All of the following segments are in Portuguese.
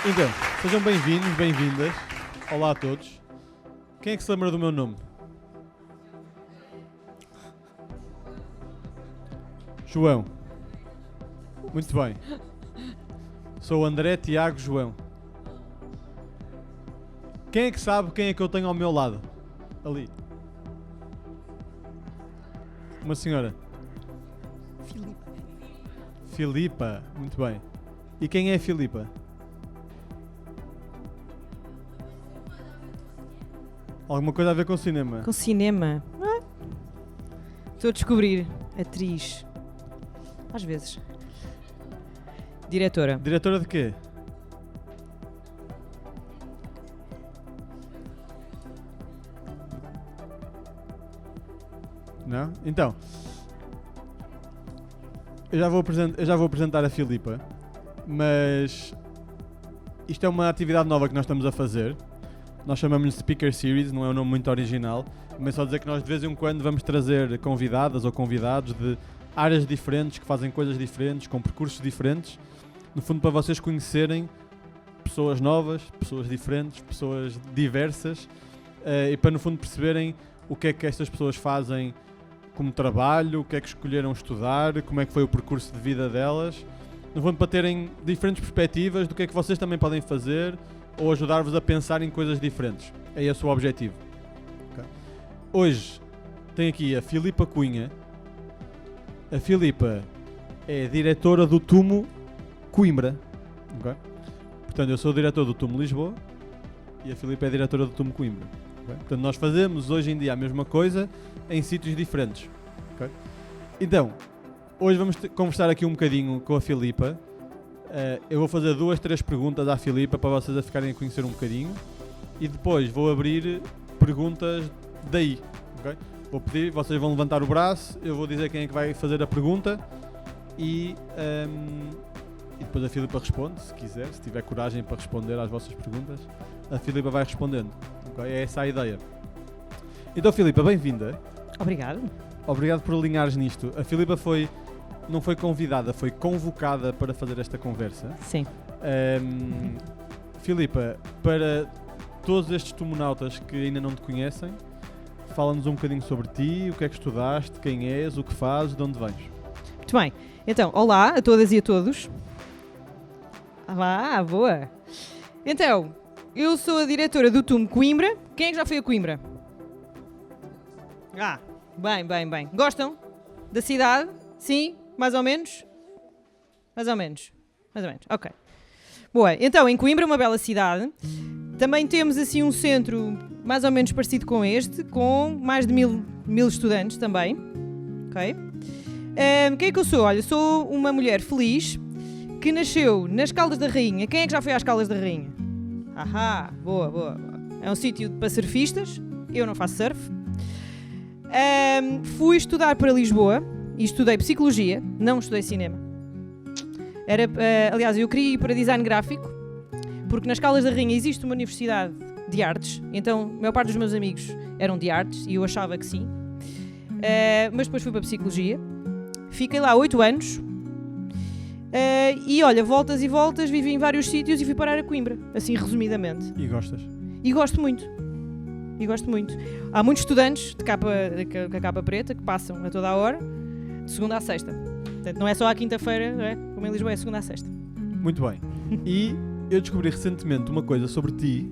Então, sejam bem-vindos, bem-vindas. Olá a todos. Quem é que se lembra do meu nome? João. Muito bem. Sou André Tiago João. Quem é que sabe quem é que eu tenho ao meu lado? Ali. Uma senhora. Filipa. Muito bem. E quem é a Filipa? Alguma coisa a ver com cinema? Com cinema? Estou a descobrir. Atriz. Às vezes. Diretora. Diretora de quê? Não? Então, eu já vou apresentar a Filipa, mas isto é uma atividade nova que nós estamos a fazer. Nós chamamos de Speaker Series, não é um nome muito original, mas só dizer que nós de vez em quando vamos trazer convidadas ou convidados de áreas diferentes, que fazem coisas diferentes, com percursos diferentes, no fundo para vocês conhecerem pessoas novas, pessoas diferentes, pessoas diversas, e para no fundo perceberem o que é que estas pessoas fazem como trabalho, o que é que escolheram estudar, como é que foi o percurso de vida delas, no fundo para terem diferentes perspectivas do que é que vocês também podem fazer ou ajudar-vos a pensar em coisas diferentes. É esse o objetivo. Okay. Hoje tem aqui a Filipa Cunha. A Filipa é diretora do TUMO Coimbra. Okay. Portanto, eu sou o diretor do TUMO Lisboa e a Filipa é a diretora do TUMO Coimbra. Okay. Portanto, nós fazemos hoje em dia a mesma coisa em sítios diferentes. Okay. Então, hoje vamos conversar aqui um bocadinho com a Filipa. Eu vou fazer 2-3 perguntas à Filipa para vocês a ficarem a conhecer um bocadinho e depois vou abrir perguntas daí, okay? Vou pedir, vocês vão levantar o braço, eu vou dizer quem é que vai fazer a pergunta e depois a Filipa responde, se quiser, se tiver coragem para responder às vossas perguntas, a Filipa vai respondendo, okay? É essa a ideia. Então Filipa, bem-vinda. Obrigado. Obrigado por alinhares nisto. A Filipa não foi convidada, foi convocada para fazer esta conversa. Sim. Filipa, para todos estes tumonautas que ainda não te conhecem, fala-nos um bocadinho sobre ti, o que é que estudaste, quem és, o que fazes, de onde vens. Muito bem. Então, olá a todas e a todos. Boa. Então, eu sou a diretora do TUMO Coimbra. Quem é que já foi a Coimbra? Bem. Gostam da cidade? Sim? Mais ou menos? Mais ou menos. Ok. Boa. Então, em Coimbra, uma bela cidade. Também temos assim um centro mais ou menos parecido com este, com mais de mil estudantes também. Ok? Quem é que eu sou? Olha, sou uma mulher feliz que nasceu nas Caldas da Rainha. Quem é que já foi às Caldas da Rainha? Boa. É um sítio para surfistas. Eu não faço surf. Fui estudar para Lisboa. E estudei Psicologia, não estudei Cinema. Aliás, eu queria ir para Design Gráfico, porque nas Caldas da Rainha existe uma universidade de artes, então a maior parte dos meus amigos eram de artes e eu achava que sim. Mas depois fui para Psicologia, fiquei lá 8 anos e olha, voltas e voltas, vivi em vários sítios e fui parar a Coimbra, assim resumidamente. E gostas? E gosto muito. Há muitos estudantes com a capa preta que passam a toda a hora, de segunda à sexta. Portanto, não é só à quinta-feira, não é? Como em Lisboa, é segunda à sexta. Muito bem. E eu descobri recentemente uma coisa sobre ti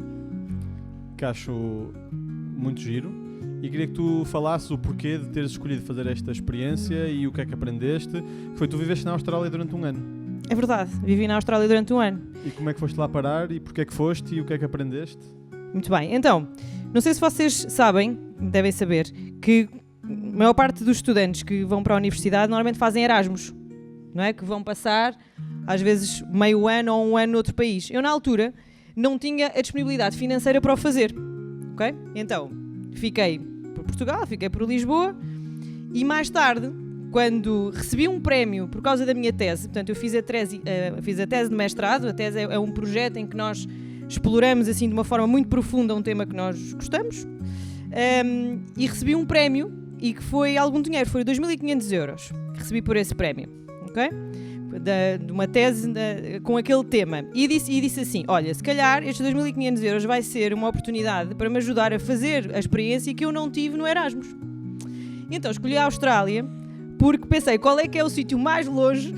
que acho muito giro e queria que tu falasses o porquê de teres escolhido fazer esta experiência e o que é que aprendeste. Que foi, tu viveste na Austrália durante um ano. É verdade, vivi na Austrália durante um ano. E como é que foste lá parar e porquê é que foste e o que é que aprendeste? Muito bem. Então, não sei se vocês sabem, devem saber, que a maior parte dos estudantes que vão para a universidade normalmente fazem Erasmus, não é? Que vão passar, às vezes, meio ano ou um ano noutro país. Eu, na altura, não tinha a disponibilidade financeira para o fazer, ok? Então, fiquei por Portugal, fiquei por Lisboa e mais tarde, quando recebi um prémio por causa da minha tese, portanto, eu fiz a tese de mestrado, a tese é um projeto em que nós exploramos, assim, de uma forma muito profunda um tema que nós gostamos, e recebi um prémio e que foi algum dinheiro, foi 2.500 euros que recebi por esse prémio, ok? de uma tese com aquele tema. E disse assim, olha, se calhar estes 2.500 euros vai ser uma oportunidade para me ajudar a fazer a experiência que eu não tive no Erasmus. Então escolhi a Austrália, porque pensei, qual é que é o sítio mais longe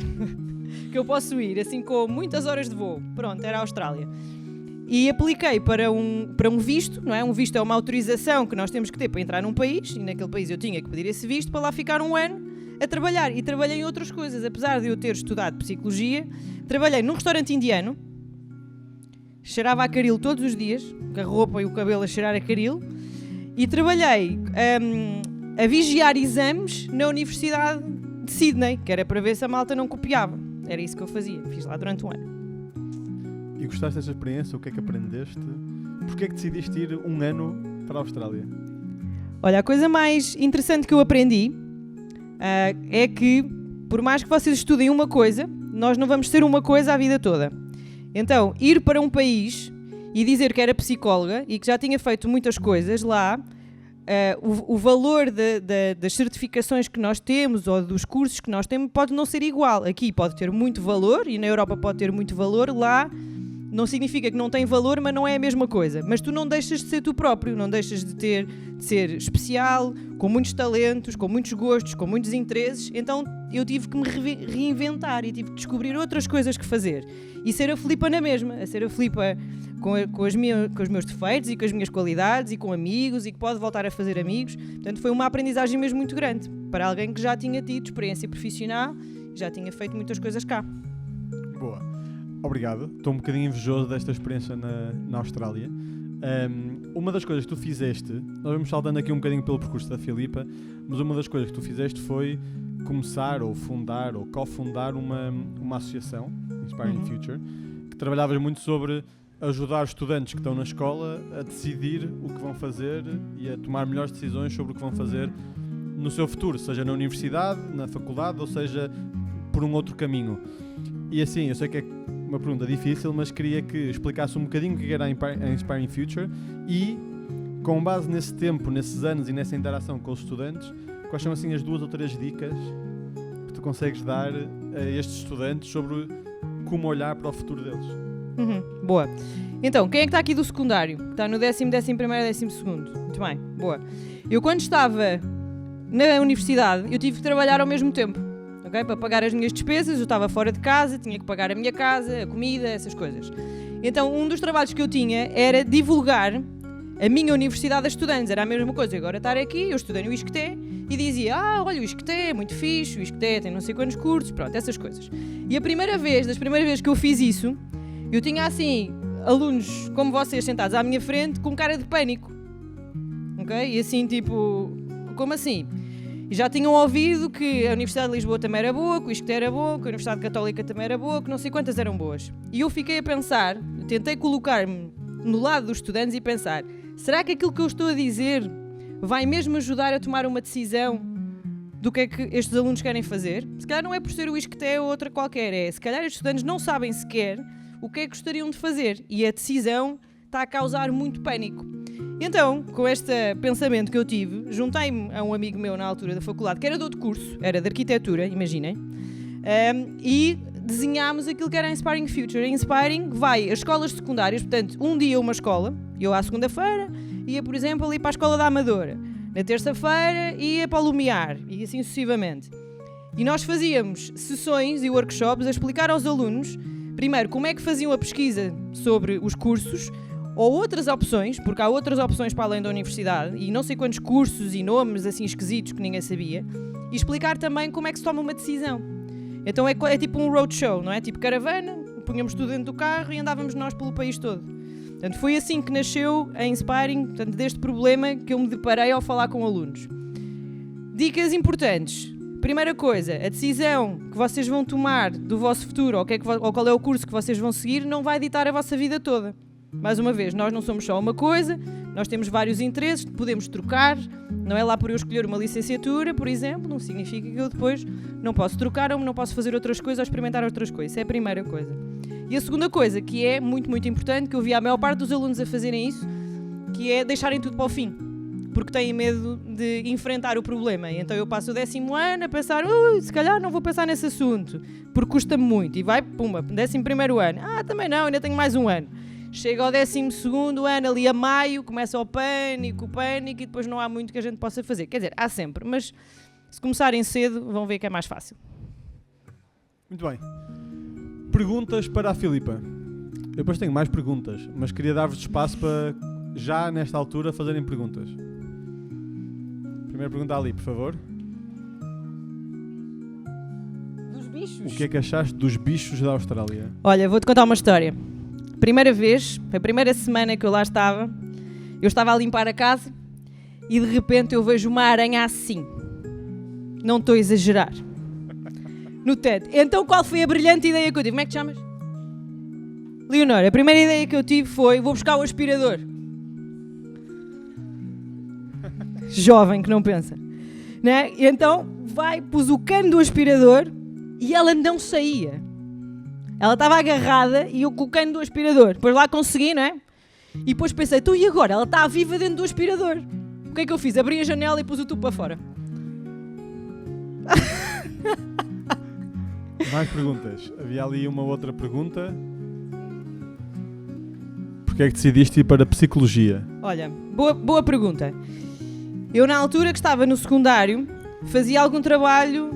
que eu posso ir, assim com muitas horas de voo? Pronto, era a Austrália. E apliquei para um visto, não é? Um visto é uma autorização que nós temos que ter para entrar num país, e naquele país eu tinha que pedir esse visto para lá ficar um ano a trabalhar. E trabalhei em outras coisas, apesar de eu ter estudado Psicologia, trabalhei num restaurante indiano, cheirava a caril todos os dias, com a roupa e o cabelo a cheirar a caril, e trabalhei a vigiar exames na Universidade de Sydney, que era para ver se a malta não copiava. Era isso que eu fazia, fiz lá durante um ano. E gostaste desta experiência? O que é que aprendeste? Porquê é que decidiste ir um ano para a Austrália? Olha, a coisa mais interessante que eu aprendi é que, por mais que vocês estudem uma coisa, nós não vamos ser uma coisa a vida toda. Então, ir para um país e dizer que era psicóloga e que já tinha feito muitas coisas lá, o valor das certificações que nós temos ou dos cursos que nós temos pode não ser igual. Aqui pode ter muito valor e na Europa pode ter muito valor, lá não significa que não tem valor, mas não é a mesma coisa. Mas tu não deixas de ser tu próprio, não deixas de ser especial, com muitos talentos, com muitos gostos, com muitos interesses. Então eu tive que me reinventar e tive que descobrir outras coisas que fazer. E ser a Filipa na mesma, a ser a Filipa com os meus defeitos e com as minhas qualidades e com amigos e que pode voltar a fazer amigos. Portanto, foi uma aprendizagem mesmo muito grande para alguém que já tinha tido experiência profissional e já tinha feito muitas coisas cá. Boa. Obrigado. Estou um bocadinho invejoso desta experiência na Austrália. Uma das coisas que tu fizeste, nós vamos saltando aqui um bocadinho pelo percurso da Filipa, mas uma das coisas que tu fizeste foi começar ou fundar ou cofundar uma associação, Inspiring Future, que trabalhavas muito sobre ajudar estudantes que estão na escola a decidir o que vão fazer e a tomar melhores decisões sobre o que vão fazer no seu futuro, seja na universidade, na faculdade ou seja por um outro caminho. E assim, eu sei que é uma pergunta difícil, mas queria que explicasse um bocadinho o que era a Inspiring Future e, com base nesse tempo, nesses anos e nessa interação com os estudantes, quais são assim as 2 ou 3 dicas que tu consegues dar a estes estudantes sobre como olhar para o futuro deles? Boa. Então, quem é que está aqui do secundário? Está no 10º, 11º, 12º? Muito bem, boa. Eu quando estava na universidade, eu tive que trabalhar ao mesmo tempo. Okay? Para pagar as minhas despesas, eu estava fora de casa, tinha que pagar a minha casa, a comida, essas coisas. Então, um dos trabalhos que eu tinha era divulgar a minha universidade a estudantes. Era a mesma coisa. Agora estar aqui, eu estudei no ISCTE e dizia, olha, o ISCTE é muito fixe, o ISCTE tem não sei quantos cursos, pronto, essas coisas. E das primeiras vezes que eu fiz isso, eu tinha assim, alunos como vocês sentados à minha frente com cara de pânico. Ok? E assim, tipo, como assim? E já tinham ouvido que a Universidade de Lisboa também era boa, que o ISCTE era boa, que a Universidade Católica também era boa, que não sei quantas eram boas. E eu fiquei a pensar, tentei colocar-me no lado dos estudantes e pensar, será que aquilo que eu estou a dizer vai mesmo ajudar a tomar uma decisão do que é que estes alunos querem fazer? Se calhar não é por ser o ISCTE ou outra qualquer, se calhar os estudantes não sabem sequer o que é que gostariam de fazer e a decisão está a causar muito pânico. Então, com este pensamento que eu tive, juntei-me a um amigo meu na altura da faculdade, que era de outro curso, era de arquitetura, imaginem, e desenhámos aquilo que era a Inspiring Future. A Inspiring vai às escolas secundárias, portanto, um dia uma escola, eu à segunda-feira ia, por exemplo, ali para a Escola da Amadora, na terça-feira ia para o Lumiar, e assim sucessivamente. E nós fazíamos sessões e workshops a explicar aos alunos, primeiro, como é que faziam a pesquisa sobre os cursos, ou outras opções, porque há outras opções para além da universidade, e não sei quantos cursos e nomes assim esquisitos que ninguém sabia, e explicar também como é que se toma uma decisão. Então é tipo um roadshow, não é? Tipo caravana, punhamos tudo dentro do carro e andávamos nós pelo país todo. Portanto, foi assim que nasceu a Inspiring, portanto, deste problema que eu me deparei ao falar com alunos. Dicas importantes. Primeira coisa, a decisão que vocês vão tomar do vosso futuro, ou qual é o curso que vocês vão seguir, não vai ditar a vossa vida toda. Mais uma vez, nós não somos só uma coisa, nós temos vários interesses, podemos trocar, não é lá por eu escolher uma licenciatura, por exemplo, não significa que eu depois não posso trocar ou não posso fazer outras coisas ou experimentar outras coisas. Isso é a primeira coisa. E a segunda coisa, que é muito, muito importante, que eu vi a maior parte dos alunos a fazerem isso, que é deixarem tudo para o fim. porque têm medo de enfrentar o problema. E então eu passo o 10º ano a pensar, se calhar não vou pensar nesse assunto, porque custa-me muito. E vai, pumba, 11º ano. Também não, ainda tenho mais um ano. Chega ao 12º ano, ali a maio, começa o pânico, e depois não há muito que a gente possa fazer. Quer dizer, há sempre, mas se começarem cedo, vão ver que é mais fácil. Muito bem. Perguntas para a Filipa. Eu depois tenho mais perguntas, mas queria dar-vos espaço para, já nesta altura, fazerem perguntas. Primeira pergunta ali, por favor. Dos bichos? O que é que achaste dos bichos da Austrália? Olha, vou-te contar uma história. Primeira vez, a primeira semana que eu lá estava, eu estava a limpar a casa e de repente eu vejo uma aranha assim. Não estou a exagerar. No teto. Então qual foi a brilhante ideia que eu tive? Como é que te chamas? Leonor, a primeira ideia que eu tive foi, vou buscar o aspirador. Jovem que não pensa. Né? E então pus o cano do aspirador e ela não saía. Ela estava agarrada e eu com o cano do aspirador. Depois lá consegui, não é? E depois pensei, e agora? Ela está viva dentro do aspirador. O que é que eu fiz? Abri a janela e pus o tubo para fora. Mais perguntas. Havia ali uma outra pergunta. Porquê é que decidiste ir para a psicologia? Olha, boa pergunta. Eu na altura que estava no secundário fazia algum trabalho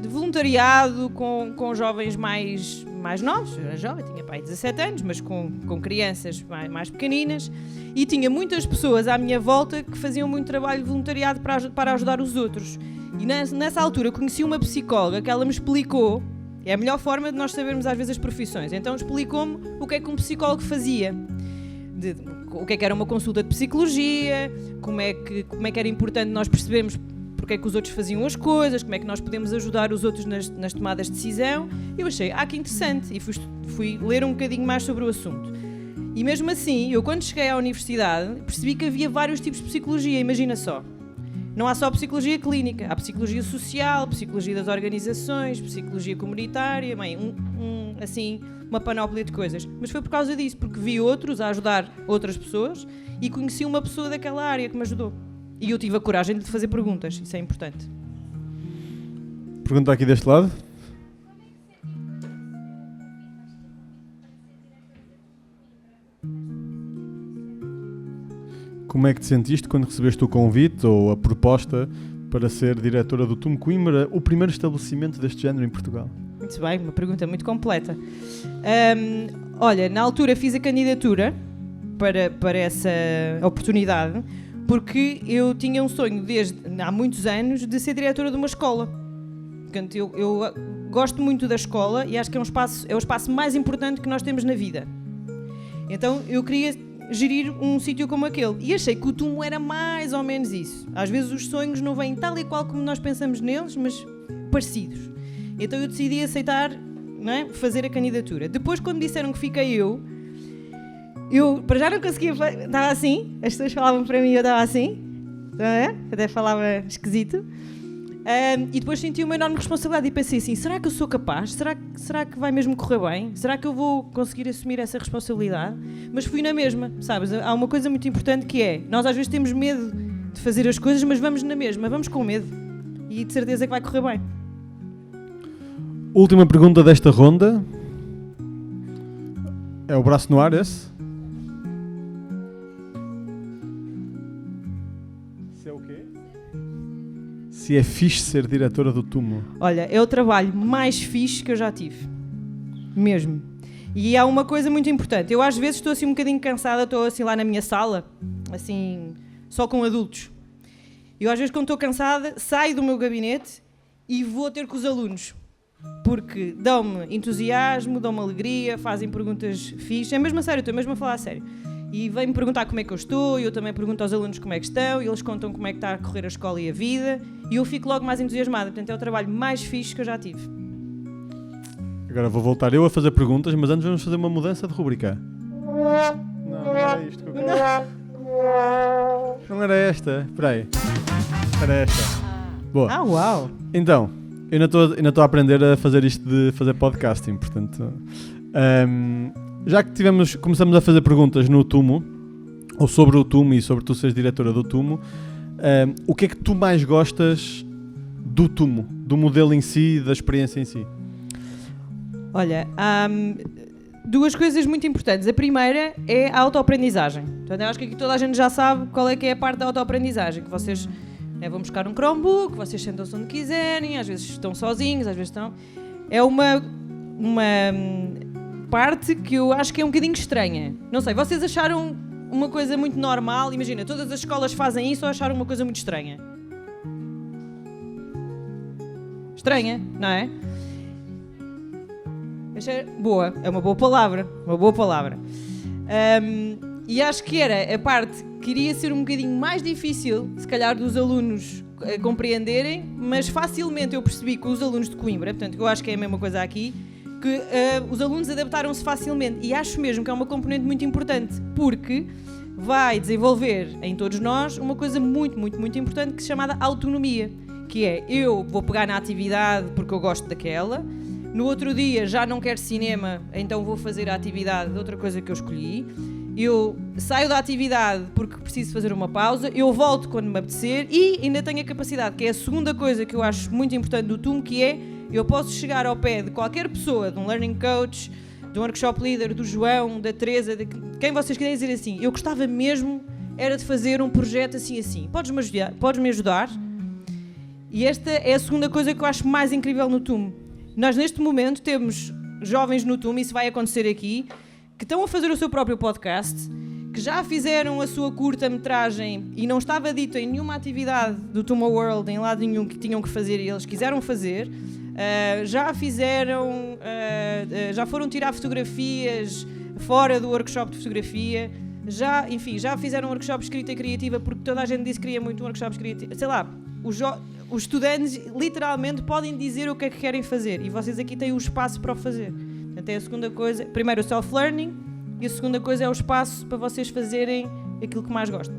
de voluntariado com jovens mais novos. Eu era jovem, tinha pai 17 anos, mas com crianças mais pequeninas, e tinha muitas pessoas à minha volta que faziam muito trabalho de voluntariado para ajudar os outros. E nessa altura conheci uma psicóloga que ela me explicou, é a melhor forma de nós sabermos às vezes as profissões, então explicou-me o que é que um psicólogo fazia. O que é que era uma consulta de psicologia, como é que era importante nós percebermos porque é que os outros faziam as coisas, como é que nós podemos ajudar os outros nas tomadas de decisão. Eu achei, que interessante, e fui ler um bocadinho mais sobre o assunto. E mesmo assim, eu quando cheguei à universidade, percebi que havia vários tipos de psicologia, imagina só. Não há só psicologia clínica, há psicologia social, psicologia das organizações, psicologia comunitária, assim, uma panóplia de coisas. Mas foi por causa disso, porque vi outros a ajudar outras pessoas e conheci uma pessoa daquela área que me ajudou. E eu tive a coragem de fazer perguntas, isso é importante. Pergunta aqui deste lado. Como é que te sentiste quando recebeste o convite ou a proposta para ser diretora do TUM Coimbra, o primeiro estabelecimento deste género em Portugal? Muito bem, uma pergunta muito completa. Olha, na altura fiz a candidatura para essa oportunidade porque eu tinha um sonho desde há muitos anos de ser diretora de uma escola. Portanto, eu gosto muito da escola e acho que é o espaço mais importante que nós temos na vida. Então eu queria gerir um sítio como aquele e achei que o TUM era mais ou menos isso. Às vezes os sonhos não vêm tal e qual como nós pensamos neles, mas parecidos. Então eu decidi aceitar, não é, fazer a candidatura. Depois, quando disseram que fiquei eu para já não conseguia, estava assim, as pessoas falavam para mim e eu estava assim, não é? Até falava esquisito. E depois senti uma enorme responsabilidade e pensei assim, será que eu sou capaz? Será que vai mesmo correr bem? Será que eu vou conseguir assumir essa responsabilidade? Mas fui na mesma, sabes? Há uma coisa muito importante que é, nós às vezes temos medo de fazer as coisas, mas vamos na mesma, vamos com medo. E de certeza que vai correr bem. Última pergunta desta ronda. É o braço no ar esse? Se é o quê? Se é fixe ser diretora do TUM. Olha, é o trabalho mais fixe que eu já tive. Mesmo. E há uma coisa muito importante. Eu às vezes estou assim um bocadinho cansada, estou assim lá na minha sala, assim, só com adultos. Eu às vezes quando estou cansada, saio do meu gabinete e vou ter com os alunos. Porque dão-me entusiasmo, dão-me alegria, fazem perguntas fixes. É mesmo a sério, estou mesmo a falar a sério. E vêm-me perguntar como é que eu estou, e eu também pergunto aos alunos como é que estão, e eles contam como é que está a correr a escola e a vida, e eu fico logo mais entusiasmada. Portanto, é o trabalho mais fixe que eu já tive. Agora vou voltar eu a fazer perguntas, mas antes vamos fazer uma mudança de rubrica. Não era isto que eu queria. Não era esta. Espera aí. Era esta. Boa. Ah, uau! Então, eu ainda estou a aprender a fazer isto de fazer podcasting, portanto... já que começamos a fazer perguntas no TUM, ou sobre o TUMO e sobre tu seres diretora do TUMO, o que é que tu mais gostas do TUMO, do modelo em si, da experiência em si? Olha, há duas coisas muito importantes. A primeira é a autoaprendizagem. Portanto, eu acho que aqui toda a gente já sabe qual é que é a parte da autoaprendizagem, que vocês vão buscar um Chromebook, vocês sentam-se onde quiserem, às vezes estão sozinhos, às vezes estão... É uma parte que eu acho que é um bocadinho estranha. Não sei, vocês acharam uma coisa muito normal? Imagina, todas as escolas fazem isso ou acharam uma coisa muito estranha? Estranha, não é? Boa, é uma boa palavra, e acho que era a parte que iria ser um bocadinho mais difícil, se calhar, dos alunos compreenderem, mas facilmente eu percebi que os alunos de Coimbra, portanto, eu acho que é a mesma coisa aqui, que os alunos adaptaram-se facilmente, e acho mesmo que é uma componente muito importante, porque vai desenvolver em todos nós uma coisa muito, muito, muito importante, que se chama autonomia, que é, eu vou pegar na atividade porque eu gosto daquela. No outro dia já não quero cinema, então vou fazer a atividade de outra coisa que eu escolhi. Eu saio da atividade porque preciso fazer uma pausa, eu volto quando me apetecer e ainda tenho a capacidade, que é a segunda coisa que eu acho muito importante do TUMO, que é, eu posso chegar ao pé de qualquer pessoa, de um learning coach, de um workshop leader, do João, da Teresa, de quem vocês quiserem, dizer assim, eu gostava mesmo era de fazer um projeto assim, podes-me ajudar? E esta é a segunda coisa que eu acho mais incrível no TUMO. Nós, neste momento, temos jovens no TUMO, isso vai acontecer aqui, que estão a fazer o seu próprio podcast, que já fizeram a sua curta-metragem e não estava dito em nenhuma atividade do TUMO World, em lado nenhum, que tinham que fazer e eles quiseram fazer. Já foram tirar fotografias fora do workshop de fotografia, já fizeram um workshop de escrita criativa, porque toda a gente disse que queria muito um workshop de escrita criativa. Sei lá, os estudantes literalmente podem dizer o que é que querem fazer e vocês aqui têm o espaço para o fazer. Portanto, é a segunda coisa. Primeiro o self-learning e a segunda coisa é o espaço para vocês fazerem aquilo que mais gostam.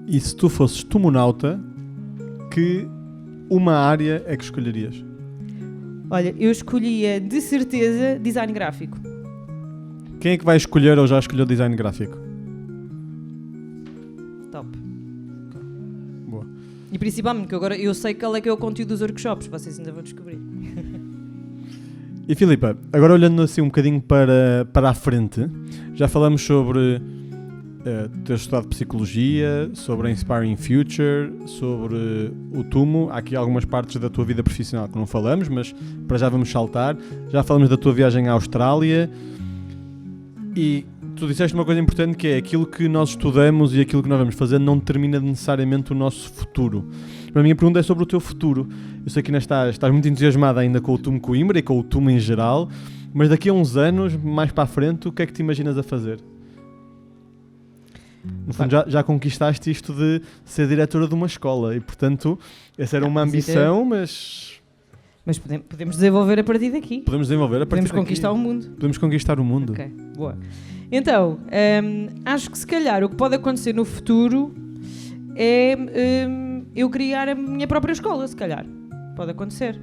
E se tu fosses tumonauta, que uma área é que escolherias? Olha, eu escolhia de certeza design gráfico. Quem é que vai escolher ou já escolheu design gráfico? Top. Boa. E principalmente que agora eu sei qual é que é o conteúdo dos workshops, vocês ainda vão descobrir. E Filipa, agora olhando assim um bocadinho para a frente, já falamos sobre ter estudado Psicologia, sobre a Inspiring Future, sobre o TUMO. Há aqui algumas partes da tua vida profissional que não falamos, mas para já vamos saltar. Já falamos da tua viagem à Austrália e tu disseste uma coisa importante, que é aquilo que nós estudamos e aquilo que nós vamos fazer não determina necessariamente o nosso futuro. A minha pergunta é sobre o teu futuro. Eu sei que ainda estás muito entusiasmada ainda com o TUMO Coimbra e com o TUMO em geral, mas daqui a uns anos, mais para a frente, o que é que te imaginas a fazer? No fundo, já conquistaste isto de ser diretora de uma escola e, portanto, essa era uma ambição, mas podemos desenvolver a partir daqui. Podemos conquistar o mundo. Podemos conquistar o mundo. Ok, boa. Então, acho que se calhar o que pode acontecer no futuro é eu criar a minha própria escola, se calhar. Pode acontecer.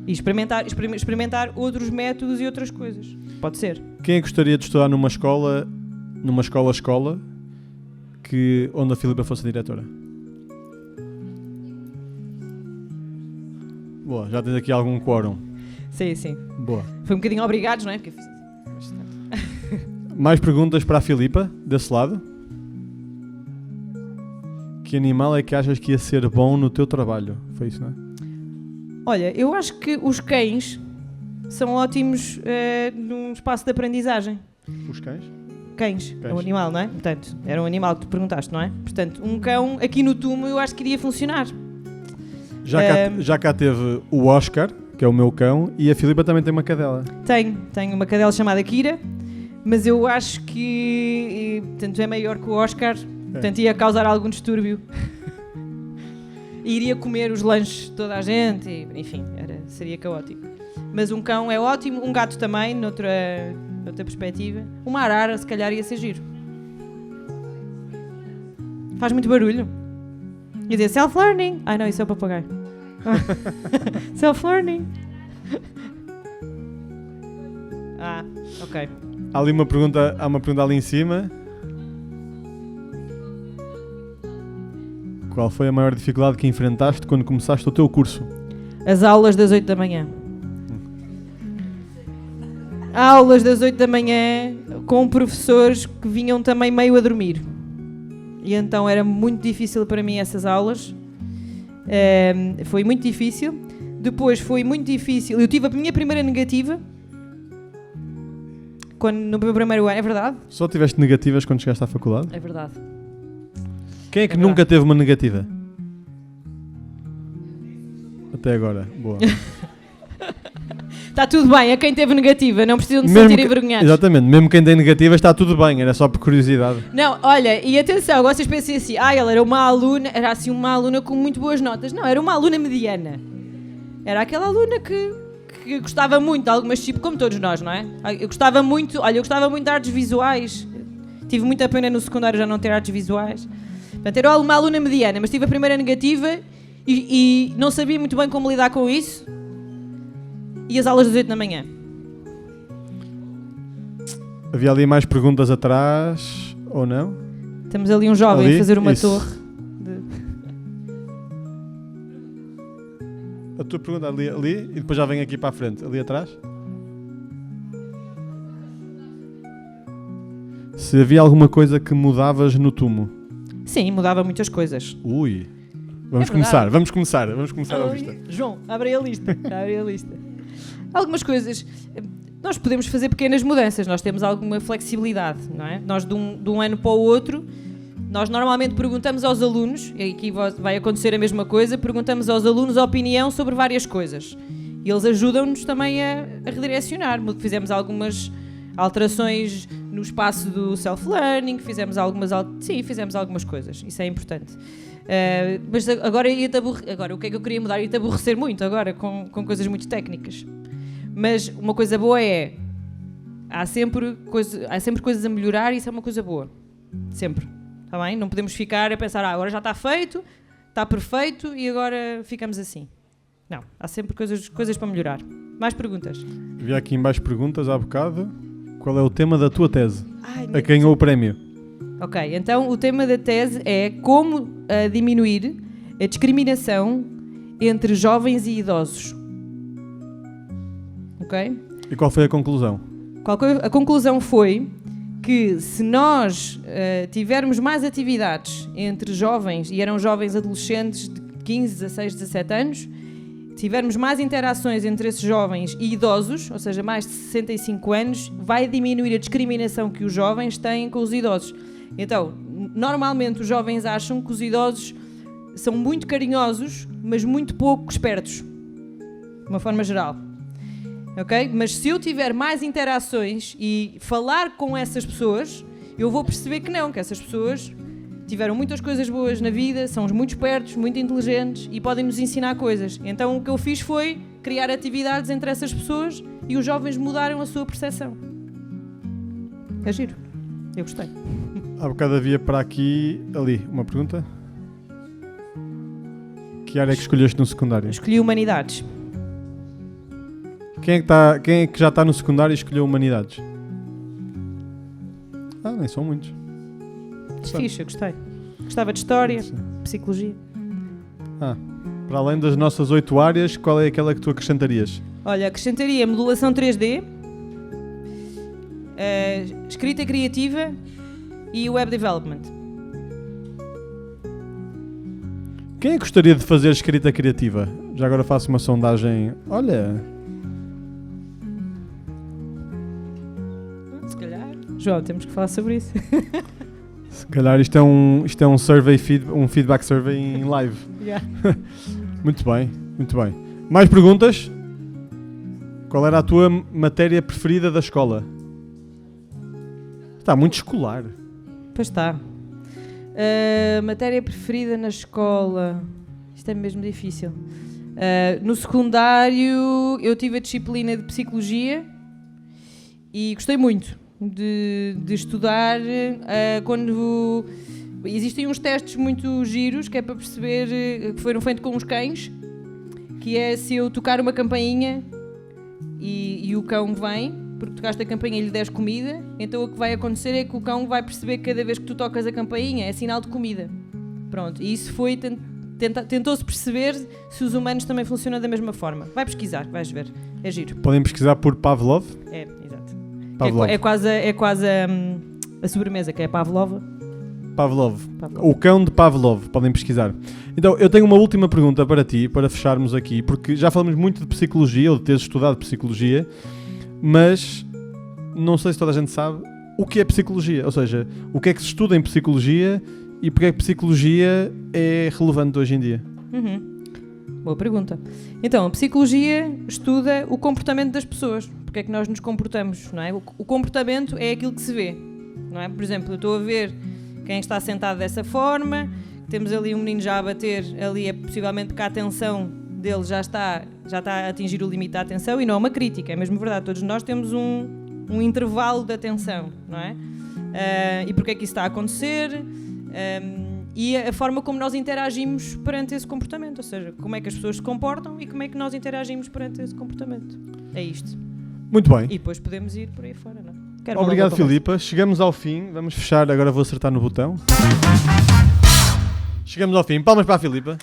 E experimentar outros métodos e outras coisas. Pode ser. Quem é que gostaria de estudar numa escola onde a Filipa fosse diretora? Boa, já tens aqui algum quórum. Sim. Boa. Foi um bocadinho obrigados, não é? Porque Mais perguntas para a Filipa, desse lado? Que animal é que achas que ia ser bom no teu trabalho? Foi isso, não é? Olha, eu acho que os cães são ótimos num espaço de aprendizagem. Os cães? Cães, é um animal, não é? Portanto, era um animal que tu perguntaste, não é? Portanto, um cão aqui no TUMO eu acho que iria funcionar. Já cá teve o Oscar, que é o meu cão, e a Filipa também tem uma cadela. Tenho uma cadela chamada Kira, mas eu acho que tanto é maior que o Oscar, portanto ia causar algum distúrbio. E iria comer os lanches de toda a gente, e, enfim, seria caótico. Mas um cão é ótimo, um gato também, noutra perspectiva. Uma arara, se calhar, ia ser giro. Faz muito barulho. Ia dizer self-learning. Ai não, isso é o papagaio. Self-learning. Ok. Há uma pergunta ali em cima. Qual foi a maior dificuldade que enfrentaste quando começaste o teu curso? As aulas das 8 da manhã. Aulas das 8 da manhã com professores que vinham também meio a dormir. E então era muito difícil para mim essas aulas. Foi muito difícil. Depois foi muito difícil. Eu tive a minha primeira negativa no meu primeiro ano. É verdade? Só tiveste negativas quando chegaste à faculdade? É verdade. Quem é que nunca teve uma negativa? Até agora. Boa. Está tudo bem, a quem teve negativa, não precisam de se sentir envergonhados. Exatamente, mesmo quem tem negativa está tudo bem, era só por curiosidade. Não, olha, e atenção, vocês pensam assim, ela era uma aluna, era assim uma aluna com muito boas notas. Não, era uma aluna mediana. Era aquela aluna que gostava muito de algumas, tipo, como todos nós, não é? Eu gostava muito de artes visuais. Tive muita pena no secundário já não ter artes visuais. Portanto, era uma aluna mediana, mas tive a primeira negativa e não sabia muito bem como lidar com isso. E as aulas das 8 da manhã? Havia ali mais perguntas atrás, ou não? Temos ali um jovem ali? A fazer uma Isso. torre. A tua pergunta ali e depois já vem aqui para a frente, ali atrás. Se havia alguma coisa que mudavas no Tumo? Sim, mudava muitas coisas. Ui. Vamos começar a vista. João, abre a lista. Algumas coisas, nós podemos fazer pequenas mudanças, nós temos alguma flexibilidade, não é? Nós de um ano para o outro, nós normalmente perguntamos aos alunos, e aqui vai acontecer a mesma coisa, perguntamos aos alunos a opinião sobre várias coisas. E eles ajudam-nos também a redirecionar. Fizemos algumas alterações no espaço do self-learning, fizemos algumas coisas, isso é importante. Mas agora o que é que eu queria mudar? Ia-te aborrecer muito agora com coisas muito técnicas. Mas uma coisa boa há sempre coisas a melhorar e isso é uma coisa boa. Sempre. Está bem? Não podemos ficar a pensar, agora já está feito, está perfeito e agora ficamos assim. Não, há sempre coisas para melhorar. Mais perguntas? Havia aqui em baixo perguntas há bocado. Qual é o tema da tua tese? A quem ganhou o prémio? Ok, então o tema da tese é como diminuir a discriminação entre jovens e idosos. Ok? E qual foi a conclusão? A conclusão foi que se nós tivermos mais atividades entre jovens, e eram jovens adolescentes de 15, 16, 17 anos, tivermos mais interações entre esses jovens e idosos, ou seja, mais de 65 anos, vai diminuir a discriminação que os jovens têm com os idosos. Então, normalmente os jovens acham que os idosos são muito carinhosos, mas muito pouco espertos, de uma forma geral. Ok? Mas se eu tiver mais interações e falar com essas pessoas, eu vou perceber que essas pessoas tiveram muitas coisas boas na vida, são muito espertos, muito inteligentes e podem nos ensinar coisas. Então o que eu fiz foi criar atividades entre essas pessoas e os jovens mudaram a sua percepção. É giro. Eu gostei. Há bocado havia para aqui, ali, uma pergunta. Que área é que escolheste no secundário? Escolhi Humanidades. Quem é que já está no secundário e escolheu Humanidades? Nem são muitos. Fixe, eu gostei. Gostava de História, Psicologia. Para além das nossas 8 áreas, qual é aquela que tu acrescentarias? Olha, acrescentaria Modulação 3D, Escrita Criativa e Web Development. Quem é que gostaria de fazer escrita criativa? Já agora faço uma sondagem. Olha... Se calhar. João, temos que falar sobre isso. Se calhar isto é um survey, um feedback survey em live. Yeah. Muito bem. Mais perguntas? Qual era a tua matéria preferida da escola? Está muito escolar. Pois está. Matéria preferida na escola. Isto é mesmo difícil. No secundário eu tive a disciplina de Psicologia e gostei muito de estudar quando existem uns testes muito giros que é para perceber, que foram feitos com os cães, que é se eu tocar uma campainha e o cão vem, porque tocaste a campainha e lhe des comida, então o que vai acontecer é que o cão vai perceber que cada vez que tu tocas a campainha é sinal de comida. Pronto, e isso foi... Tentou-se perceber se os humanos também funcionam da mesma forma. Vai pesquisar, vais ver. É giro. Podem pesquisar por Pavlov. É, exato. Pavlov. É quase a sobremesa, que é Pavlova. Pavlov. O cão de Pavlov. Podem pesquisar. Então, eu tenho uma última pergunta para ti, para fecharmos aqui, porque já falamos muito de psicologia, ou de teres estudado psicologia, mas não sei se toda a gente sabe o que é psicologia. Ou seja, o que é que se estuda em psicologia e porque é que psicologia é relevante hoje em dia? Boa pergunta. Então, a psicologia estuda o comportamento das pessoas. Porque é que nós nos comportamos, não é? O comportamento é aquilo que se vê, não é? Por exemplo, eu estou a ver quem está sentado dessa forma, temos ali um menino já a bater, ali é possivelmente porque a atenção dele já está a atingir o limite da atenção, e não é uma crítica, é mesmo verdade. Todos nós temos um intervalo de atenção, não é? E porque é que isso está a acontecer? E a forma como nós interagimos perante esse comportamento, ou seja, como é que as pessoas se comportam e como é que nós interagimos perante esse comportamento. É isto. Muito bem. E depois podemos ir por aí fora, não é? Obrigado, Filipa. Chegamos ao fim. Vamos fechar. Agora vou acertar no botão. Chegamos ao fim. Palmas para a Filipa.